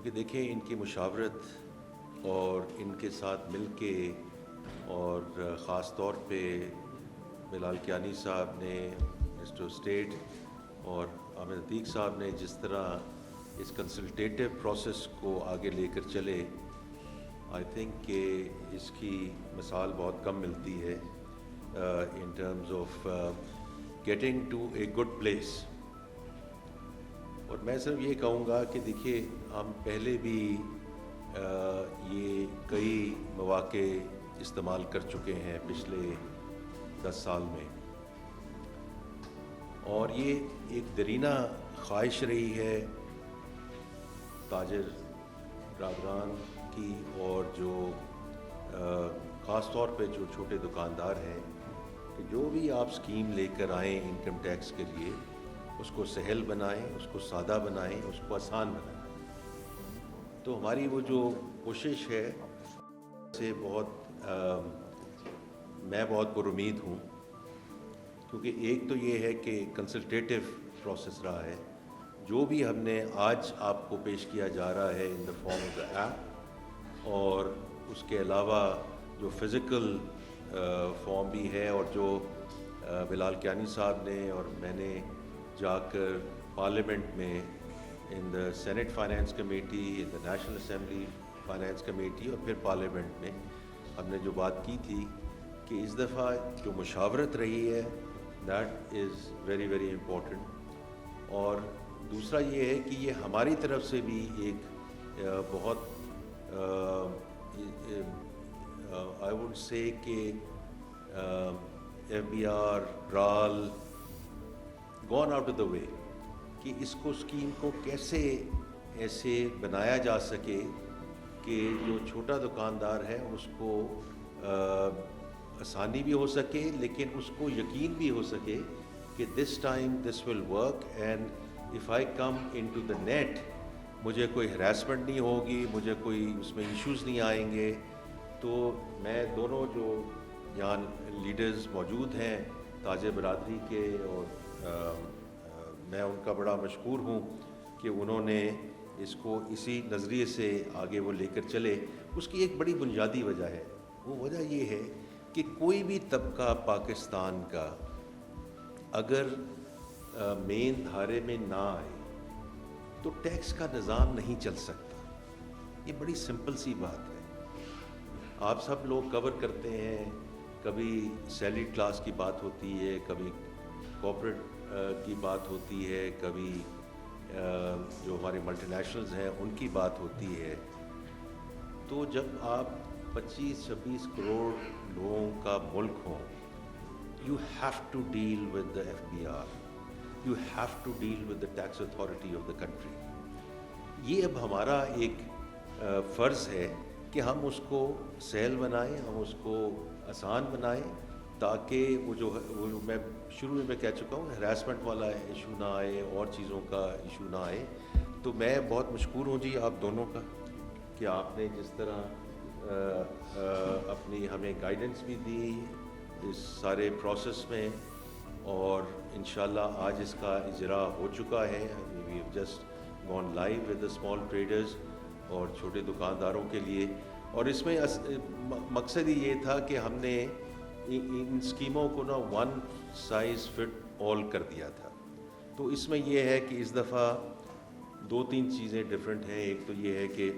کیونکہ دیکھیں ان کی مشاورت اور ان کے ساتھ مل کے اور خاص طور پہ بلال کیانی صاحب نے مسٹر اسٹیٹ اور عامر عتیق صاحب نے جس طرح اس کنسلٹیٹو پروسیس کو آگے لے کر چلے، آئی تھنک کہ اس کی مثال بہت کم ملتی ہے in terms of getting to a good place. اور میں صرف یہ کہوں گا کہ دیکھیے ہم پہلے بھی یہ کئی مواقع استعمال کر چکے ہیں پچھلے 10 سال میں، اور یہ ایک درینہ خواہش رہی ہے تاجر برادران کی، اور جو خاص طور پہ جو چھوٹے دکاندار ہیں، کہ جو بھی آپ اسکیم لے کر آئیں انکم ٹیکس کے لیے، اس کو سہل بنائیں، اس کو سادہ بنائیں، اس کو آسان بنائیں. تو ہماری وہ جو کوشش ہے سے میں بہت پر امید ہوں، کیونکہ ایک تو یہ ہے کہ کنسلٹیٹو پروسیس رہا ہے. جو بھی ہم نے آج آپ کو پیش کیا جا رہا ہے in the form of the app, اور اس کے علاوہ جو فزیکل فارم بھی ہے، اور جو بلال کیانی صاحب نے اور میں نے جا کر پارلیمنٹ میں ان دا سینٹ فائنانس کمیٹی، ان دا نیشنل اسمبلی فائنانس کمیٹی، اور پھر پارلیمنٹ میں ہم نے جو بات کی تھی کہ اس دفعہ جو مشاورت رہی ہے that is very very important. اور دوسرا یہ ہے کہ یہ ہماری طرف سے بھی ایک بہت آئی ووڈ سے کہ ایف بی آر رال gone out of the way کہ اس کو اسکیم کو کیسے ایسے بنایا جا سکے کہ جو چھوٹا دکاندار ہے اس کو آسانی بھی ہو سکے، لیکن اس کو یقین بھی ہو سکے کہ this time this will work, and if I come into the net مجھے کوئی ہراسمنٹ نہیں ہوگی، مجھے کوئی اس میں ایشوز نہیں آئیں گے. تو میں دونوں جو یہاں لیڈرز موجود ہیں تاجر برادری کے، اور میں ان کا بڑا مشکور ہوں کہ انہوں نے اس کو اسی نظریے سے آگے وہ لے کر چلے. اس کی ایک بڑی بنیادی وجہ ہے، وہ وجہ یہ ہے کہ کوئی بھی طبقہ پاکستان کا اگر مین دھارے میں نہ آئے تو ٹیکس کا نظام نہیں چل سکتا. یہ بڑی سمپل سی بات ہے. آپ سب لوگ کور کرتے ہیں، کبھی سیلری کلاس کی بات ہوتی ہے، کبھی کارپوریٹ کی بات ہوتی ہے، کبھی جو ہمارے ملٹی نیشنلز ہیں ان کی بات ہوتی ہے. تو جب آپ 25-26 کروڑ لوگوں کا ملک ہوں، you have to deal with the F B R, you have to deal with the tax authority of the country. یہ اب ہمارا ایک فرض ہے کہ ہم اس کو سہل بنائیں، ہم اس کو آسان بنائیں، تاکہ وہ میں شروع میں کہہ چکا ہوں ہراسمنٹ والا ایشو نہ آئے، اور چیزوں کا ایشو نہ آئے. تو میں بہت مشکور ہوں جی آپ دونوں کا کہ آپ نے جس طرح اپنی ہمیں گائیڈنس بھی دی اس سارے پروسیس میں، اور انشاءاللہ آج اس کا اجرا ہو چکا ہے. We have just gone live with the small traders اور چھوٹے دکانداروں کے لیے. اور اس میں مقصد ہی یہ تھا کہ ہم نے ان اسکیموں کو نا ون سائز فٹ آل کر دیا تھا. تو اس میں یہ ہے کہ اس دفعہ 2-3 چیزیں ڈفرینٹ ہیں. ایک تو یہ ہے کہ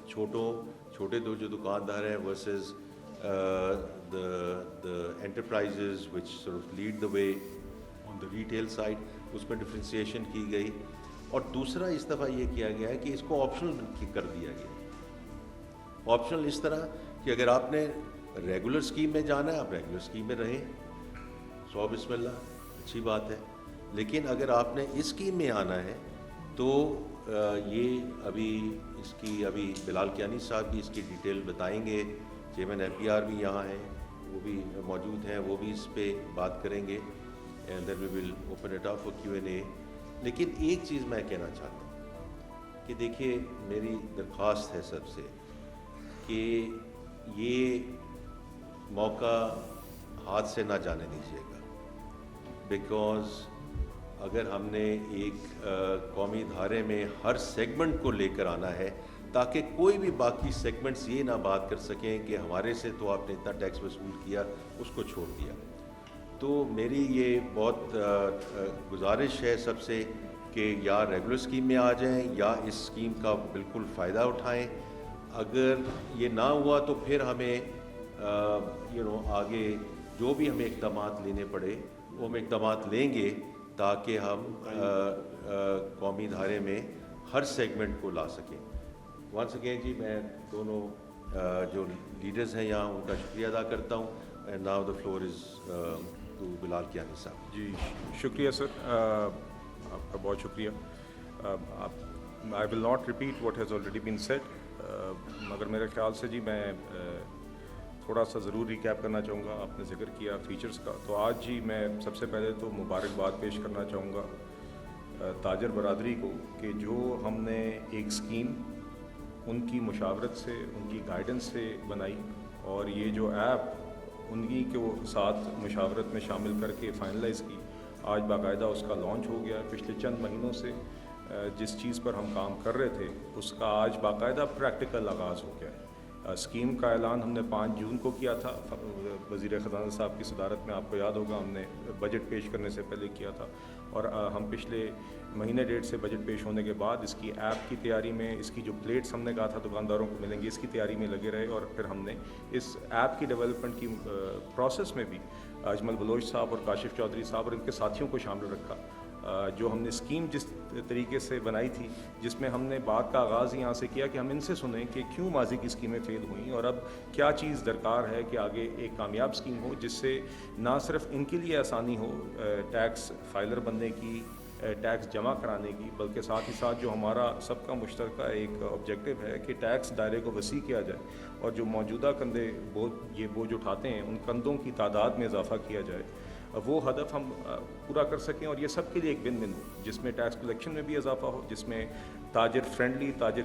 چھوٹے جو دکاندار ہیں versus the enterprises which sort of lead the way on the retail side، اس میں ڈفرینسیشن کی گئی. اور دوسرا اس دفعہ یہ کیا گیا ہے کہ اس کو آپشنل کر دیا گیا. آپشنل اس طرح کہ اگر آپ نے ریگولر اسکیم میں جانا ہے آپ ریگولر اسکیم میں رہیں، سو بسم اللہ، اچھی بات ہے. لیکن اگر آپ نے اس اسکیم میں آنا ہے تو یہ ابھی بلال کیانی صاحب بھی اس کی ڈیٹیل بتائیں گے. چیئرمین ایف بی آر بھی یہاں ہیں، وہ بھی موجود ہیں، وہ بھی اس پہ بات کریں گے. And then we will open it up for Q&A. لیکن ایک چیز میں کہنا چاہتا ہوں کہ دیکھیے میری درخواست ہے سب سے کہ یہ موقع ہاتھ سے نہ جانے دیجیے گا، بیکاز اگر ہم نے ایک قومی دھارے میں ہر سیگمنٹ کو لے کر آنا ہے تاکہ کوئی بھی باقی سیگمنٹس یہ نہ بات کر سکیں کہ ہمارے سے تو آپ نے اتنا ٹیکس وصول کیا, اس کو چھوڑ دیا. تو میری یہ بہت گزارش ہے سب سے کہ یا ریگولر اسکیم میں آ جائیں یا اس اسکیم کا بالکل فائدہ اٹھائیں. اگر یہ نہ ہوا تو پھر ہمیں آگے جو بھی ہمیں اقدامات لینے پڑے وہ ہم اقدامات لیں گے تاکہ ہم قومی دھارے میں ہر سیگمنٹ کو لا سکیں. ونس اگین جی میں دونوں جو لیڈرز ہیں یہاں ان کا شکریہ ادا کرتا ہوں. And now the floor is to Bilal Kiyani صاحب. جی شکریہ سر, آپ کا بہت شکریہ. I will not repeat what has already been said, مگر میرے خیال سے جی میں تھوڑا سا ضرور ریکیپ کرنا چاہوں گا. آپ نے ذکر کیا فیچرز کا, تو آج جی میں سب سے پہلے تو مبارکباد پیش کرنا چاہوں گا تاجر برادری کو کہ جو ہم نے ایک اسکیم ان کی مشاورت سے, ان کی گائیڈنس سے بنائی, اور یہ جو ایپ انہی کے ساتھ مشاورت میں شامل کر کے فائنلائز کی, آج باقاعدہ اس کا لانچ ہو گیا. پچھلے چند مہینوں سے جس چیز پر ہم کام کر رہے تھے اس کا آج باقاعدہ پریکٹیکل آغاز ہو گیا ہے. اسکیم کا اعلان ہم نے 5 جون کو کیا تھا, وزیر خزانہ صاحب کی صدارت میں, آپ کو یاد ہوگا ہم نے بجٹ پیش کرنے سے پہلے کیا تھا, اور ہم پچھلے مہینے ڈیڑھ سے بجٹ پیش ہونے کے بعد اس کی ایپ کی تیاری میں, اس کی جو پلیٹس ہم نے کہا تھا دکانداروں کو ملیں گے, اس کی تیاری میں لگے رہے, اور پھر ہم نے اس ایپ کی ڈیولپمنٹ کی پروسیس میں بھی اجمل بلوچ صاحب اور کاشف چودھری صاحب اور ان کے ساتھیوں کو شامل رکھا. جو ہم نے اسکیم جس طریقے سے بنائی تھی, جس میں ہم نے بات کا آغاز یہاں سے کیا کہ ہم ان سے سنیں کہ کیوں ماضی کی اسکیمیں فیل ہوئیں اور اب کیا چیز درکار ہے کہ آگے ایک کامیاب اسکیم ہو جس سے نہ صرف ان کے لیے آسانی ہو ٹیکس فائلر بننے کی, ٹیکس جمع کرانے کی, بلکہ ساتھ ہی ساتھ جو ہمارا سب کا مشترکہ ایک آبجیکٹو ہے کہ ٹیکس دائرے کو وسیع کیا جائے اور جو موجودہ کندھے یہ بوجھ اٹھاتے ہیں ان کندھوں کی تعداد میں اضافہ کیا جائے, وہ ہدف ہم پورا کر سکیں, اور یہ سب کے لیے ایک ون ون ہو جس میں ٹیکس کلیکشن میں بھی اضافہ ہو, جس میں تاجر فرینڈلی, تاجر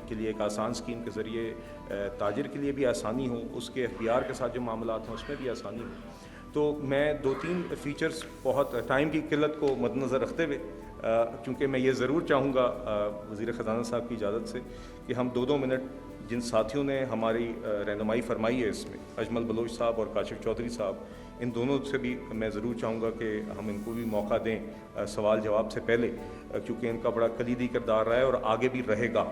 کے لیے ایک آسان اسکیم کے ذریعے تاجر کے لیے بھی آسانی ہو, اس کے FBR کے ساتھ جو معاملات ہیں اس میں بھی آسانی ہو. تو میں 2-3 فیچرز بہت ٹائم کی قلت کو مد نظر رکھتے ہوئے, کیونکہ میں یہ ضرور چاہوں گا وزیر خزانہ صاحب کی اجازت سے کہ ہم 2-2 منٹ جن ساتھیوں نے ہماری رہنمائی فرمائی ہے اس میں, اجمل بلوچ صاحب اور کاشف چودھری صاحب, ان دونوں سے بھی میں ضرور چاہوں گا کہ ہم ان کو بھی موقع دیں سوال جواب سے پہلے, کیونکہ ان کا بڑا کلیدی کردار رہا ہے اور آگے بھی رہے گا.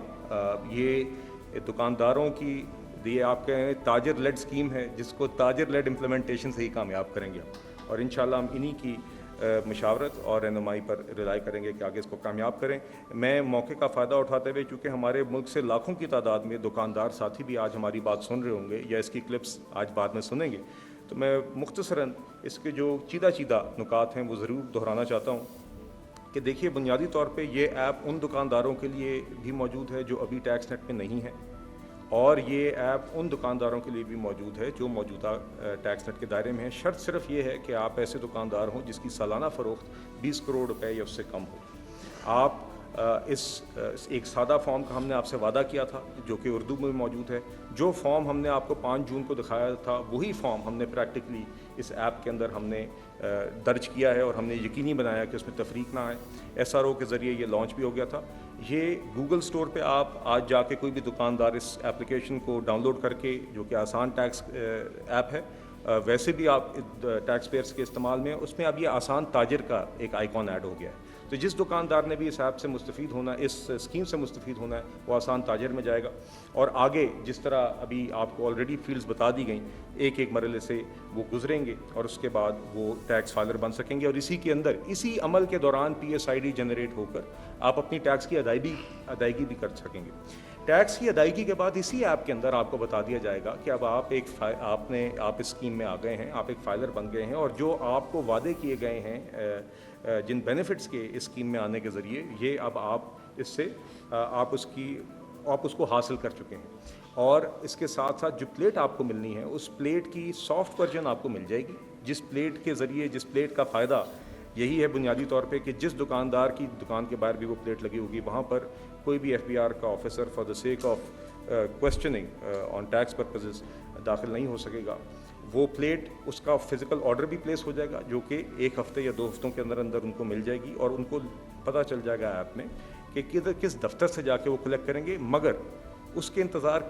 یہ دکانداروں کی یہ آپ کہیں تاجر لیڈ اسکیم ہے جس کو تاجر لیڈ امپلیمنٹیشن سے ہی کامیاب کریں گے, اور انشاءاللہ ہم انہی کی مشاورت اور رہنمائی پر رلائی کریں گے کہ آگے اس کو کامیاب کریں. میں موقع کا فائدہ اٹھاتے ہوئے, چونکہ ہمارے ملک سے لاکھوں کی تعداد میں دکاندار ساتھی بھی آج ہماری بات سن رہے ہوں گے یا اس کی کلپس آج بعد میں سنیں گے, تو میں مختصراً اس کے جو چیدہ نکات ہیں وہ ضرور دہرانا چاہتا ہوں کہ دیکھیے بنیادی طور پہ یہ ایپ ان دکانداروں کے لیے بھی موجود ہے جو ابھی ٹیکس نیٹ میں نہیں ہے, اور یہ ایپ ان دکانداروں کے لیے بھی موجود ہے جو موجودہ ٹیکس نیٹ کے دائرے میں ہیں. شرط صرف یہ ہے کہ آپ ایسے دکاندار ہوں جس کی سالانہ فروخت 20 کروڑ روپے یا اس سے کم ہو. آپ اس ایک سادہ فارم کا ہم نے آپ سے وعدہ کیا تھا جو کہ اردو میں موجود ہے. جو فارم ہم نے آپ کو 5 جون کو دکھایا تھا وہی فارم ہم نے پریکٹیکلی اس ایپ کے اندر ہم نے درج کیا ہے, اور ہم نے یقینی بنایا کہ اس میں تفریق نہ آئے. SRO کے ذریعے یہ لانچ بھی ہو گیا تھا. یہ گوگل سٹور پہ آپ آج جا کے کوئی بھی دکاندار اس اپلیکیشن کو ڈاؤن لوڈ کر کے, جو کہ آسان ٹیکس ایپ ہے, ویسے بھی آپ ٹیکس پیئرس کے استعمال میں, اس میں اب یہ آسان تاجر کا ایک آئیکن ایڈ ہو گیا ہے. تو جس دکاندار نے بھی اس ایپ سے مستفید ہونا ہے, اس اسکیم سے مستفید ہونا ہے, وہ آسان تاجر میں جائے گا, اور آگے جس طرح ابھی آپ کو آلریڈی فیلڈز بتا دی گئیں ایک مرحلے سے وہ گزریں گے, اور اس کے بعد وہ ٹیکس فائلر بن سکیں گے, اور اسی کے اندر اسی عمل کے دوران PSID جنریٹ ہو کر آپ اپنی ٹیکس کی ادائیگی بھی کر سکیں گے. ٹیکس کی ادائیگی کے بعد اسی ایپ کے اندر آپ کو بتا دیا جائے گا کہ اب آپ آپ اسکیم میں آ گئے ہیں, آپ ایک فائلر بن گئے ہیں, اور جو آپ کو وعدے کیے گئے ہیں جن بینیفٹس کے اسکیم میں آنے کے ذریعے, یہ اب آپ اس سے آپ اس کو حاصل کر چکے ہیں. اور اس کے ساتھ ساتھ جو پلیٹ آپ کو ملنی ہے اس پلیٹ کی سافٹ ورژن آپ کو مل جائے گی, جس پلیٹ کے ذریعے, جس پلیٹ کا فائدہ یہی ہے بنیادی طور پہ کہ جس دکاندار کی دکان کے باہر بھی وہ پلیٹ لگی ہوگی وہاں پر کوئی بھی FBR کا officer for the sake of questioning on tax purposes داخل نہیں ہو سکے گا. وہ پلیٹ اس کا فزیکل آرڈر بھی پلیس ہو جائے گا جو کہ 1 ہفتے یا 2 ہفتوں کے اندر اندر ان کو مل جائے گی اور ان کو پتہ چل جائے گا ایپ میں کہ کس دفتر سے جا کے وہ کلیکٹ کریں گے. مگر اس کے انتظار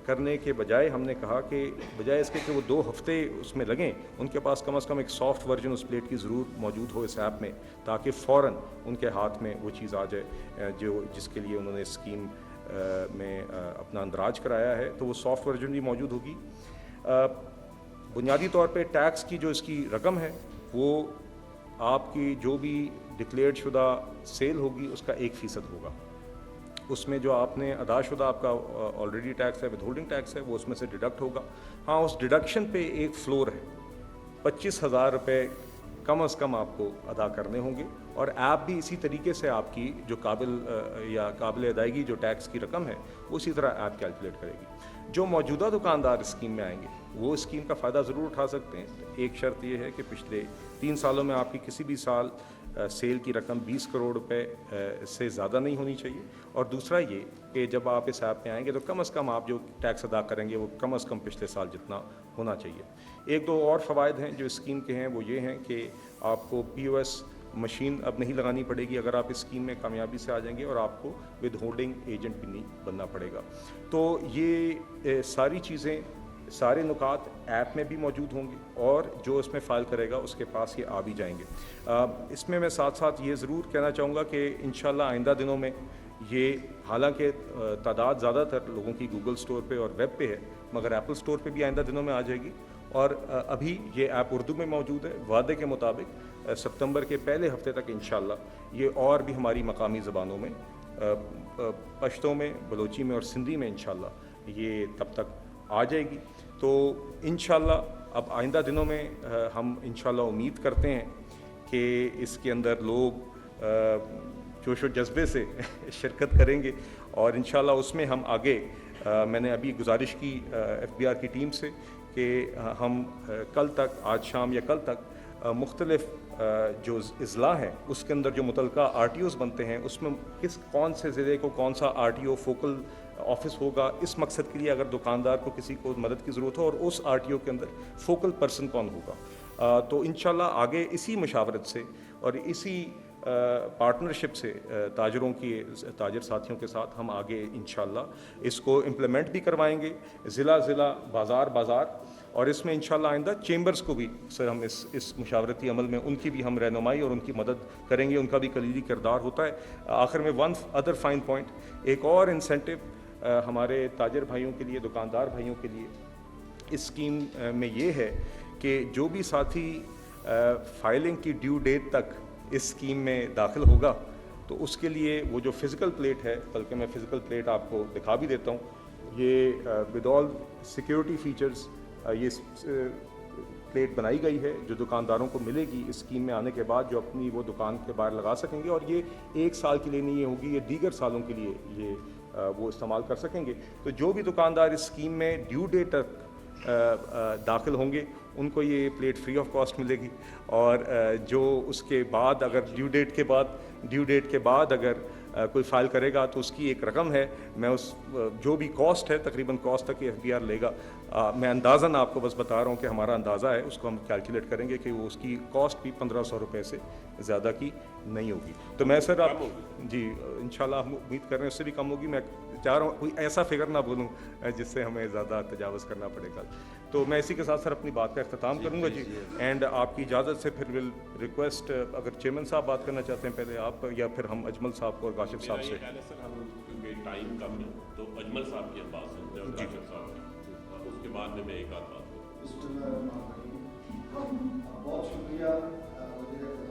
کرنے کے بجائے ہم نے کہا کہ بجائے اس کے کہ وہ 2 ہفتے اس میں لگیں, ان کے پاس کم از کم ایک سافٹ ورژن اس پلیٹ کی ضرور موجود ہو اس ایپ میں, تاکہ فوراً ان کے ہاتھ میں وہ چیز آ جائے جس کے لیے انہوں نے اسکیم میں اپنا اندراج کرایا ہے. تو وہ سافٹ ورژن بھی موجود ہوگی. بنیادی طور پہ ٹیکس کی جو اس کی رقم ہے وہ آپ کی جو بھی ڈکلیئرڈ شدہ سیل ہوگی اس کا 1% ہوگا. اس میں جو آپ نے ادا شدہ آپ کا آلریڈی ٹیکس ہے, ود ہولڈنگ ٹیکس ہے, وہ اس میں سے ڈیڈکٹ ہوگا. ہاں, اس ڈیڈکشن پہ ایک فلور ہے, 25,000 روپے کم از کم آپ کو ادا کرنے ہوں گے. اور ایپ بھی اسی طریقے سے آپ کی جو قابل ادائیگی جو ٹیکس کی رقم ہے اسی طرح ایپ کیلکولیٹ کرے گی. جو موجودہ دکاندار اسکیم میں آئیں گے وہ اسکیم کا فائدہ ضرور اٹھا سکتے ہیں. ایک شرط یہ ہے کہ پچھلے 3 سالوں میں آپ کی کسی بھی سال سیل کی رقم 20 کروڑ روپے سے زیادہ نہیں ہونی چاہیے. اور دوسرا یہ کہ جب آپ اس ایپ میں آئیں گے تو کم از کم آپ جو ٹیکس ادا کریں گے وہ کم از کم پچھلے سال جتنا ہونا چاہیے. 1-2 اور فوائد ہیں جو اسکیم کے ہیں, وہ یہ ہیں کہ آپ کو POS مشین اب نہیں لگانی پڑے گی اگر آپ اس اسکیم میں کامیابی سے آ جائیں گے, اور آپ کو ود ہولڈنگ ایجنٹ بھی نہیں بننا پڑے گا. تو یہ ساری چیزیں, سارے نکات ایپ میں بھی موجود ہوں گے, اور جو اس میں فائل کرے گا اس کے پاس یہ آ بھی جائیں گے. اس میں ساتھ ساتھ یہ ضرور کہنا چاہوں گا کہ انشاءاللہ آئندہ دنوں میں یہ, حالانکہ تعداد زیادہ تر لوگوں کی گوگل سٹور پہ اور ویب پہ ہے, مگر ایپل سٹور پہ بھی آئندہ دنوں میں آ جائے گی. اور ابھی یہ ایپ اردو میں موجود ہے. وعدے کے مطابق ستمبر کے پہلے ہفتے تک انشاءاللہ یہ اور بھی ہماری مقامی زبانوں میں, پشتو میں, بلوچی میں اور سندھی میں انشاءاللہ یہ تب تک آ جائے گی. تو انشاءاللہ اب آئندہ دنوں میں ہم انشاءاللہ امید کرتے ہیں کہ اس کے اندر لوگ جوش و جذبے سے شرکت کریں گے, اور انشاءاللہ اس میں ہم آگے, میں نے ابھی گزارش کی FBR کی ٹیم سے کہ ہم کل تک, آج شام یا کل تک مختلف جو اضلاع ہیں اس کے اندر جو متعلقہ RTOs بنتے ہیں اس میں کون سے ضلع کو کون سا RTO فوکل آفس ہوگا, اس مقصد کے لیے اگر دکاندار کو کسی کو مدد کی ضرورت ہو, اور اس RTO کے اندر فوکل پرسن کون ہوگا. تو انشاءاللہ آگے اسی مشاورت سے اور اسی پارٹنرشپ سے تاجر ساتھیوں کے ساتھ ہم آگے انشاءاللہ اس کو امپلیمنٹ بھی کروائیں گے, ضلع بازار. اور اس میں انشاءاللہ آئندہ چیمبرز کو بھی سر ہم اس مشاورتی عمل میں ان کی بھی ہم رہنمائی اور ان کی مدد کریں گے. ان کا بھی کلیدی کردار ہوتا ہے. آخر میں ون ادر فائن پوائنٹ, ایک اور انسینٹو ہمارے تاجر بھائیوں کے لیے, دکاندار بھائیوں کے لیے اس اسکیم میں یہ ہے کہ جو بھی ساتھی فائلنگ کی ڈیو ڈیٹ تک اس اسکیم میں داخل ہوگا تو اس کے لیے وہ جو فزیکل پلیٹ ہے, بلکہ میں فزیکل پلیٹ آپ کو دکھا بھی دیتا ہوں, یہ ود آل سیکیورٹی فیچرز یہ پلیٹ بنائی گئی ہے جو دکانداروں کو ملے گی اس اسکیم میں آنے کے بعد, جو اپنی وہ دکان کے باہر لگا سکیں گے. اور یہ 1 سال کے لیے نہیں ہوگی, یہ دیگر سالوں کے لیے یہ وہ استعمال کر سکیں گے. تو جو بھی دکاندار اس اسکیم میں ڈیو ڈیٹ تک داخل ہوں گے ان کو یہ پلیٹ فری آف کاسٹ ملے گی. اور جو اس کے بعد اگر ڈیو ڈیٹ کے بعد اگر کوئی فائل کرے گا تو اس کی ایک رقم ہے, میں اس جو بھی کاسٹ ہے تقریباً کاسٹ تک FBR لے گا. میں اندازاً آپ کو بس بتا رہا ہوں کہ ہمارا اندازہ ہے, اس کو ہم کیلکولیٹ کریں گے کہ وہ اس کی کاسٹ بھی 1500 روپے سے زیادہ کی نہیں ہوگی. تو میں سر آپ جی انشاءاللہ ہم امید کر رہے ہیں اس سے بھی کم ہوگی. میں چاہ رہا ہوں کوئی ایسا فگر نہ بولوں جس سے ہمیں زیادہ تجاوز کرنا پڑے گا. تو میں اسی کے ساتھ سر اپنی بات کا اختتام کروں گا جی. اینڈ آپ کی اجازت سے پھر ول ریکویسٹ, اگر چیئرمین صاحب بات کرنا چاہتے ہیں پہلے آپ, یا پھر ہم اجمل صاحب کو اور کاشف صاحب سے. سر ہم کیونکہ ٹائم کم ہے تو اجمل صاحب کی ہم بات سنتے ہیں اور کاشف صاحب, اس کے بعد میں ایک آدھ بات. بہت شکریہ.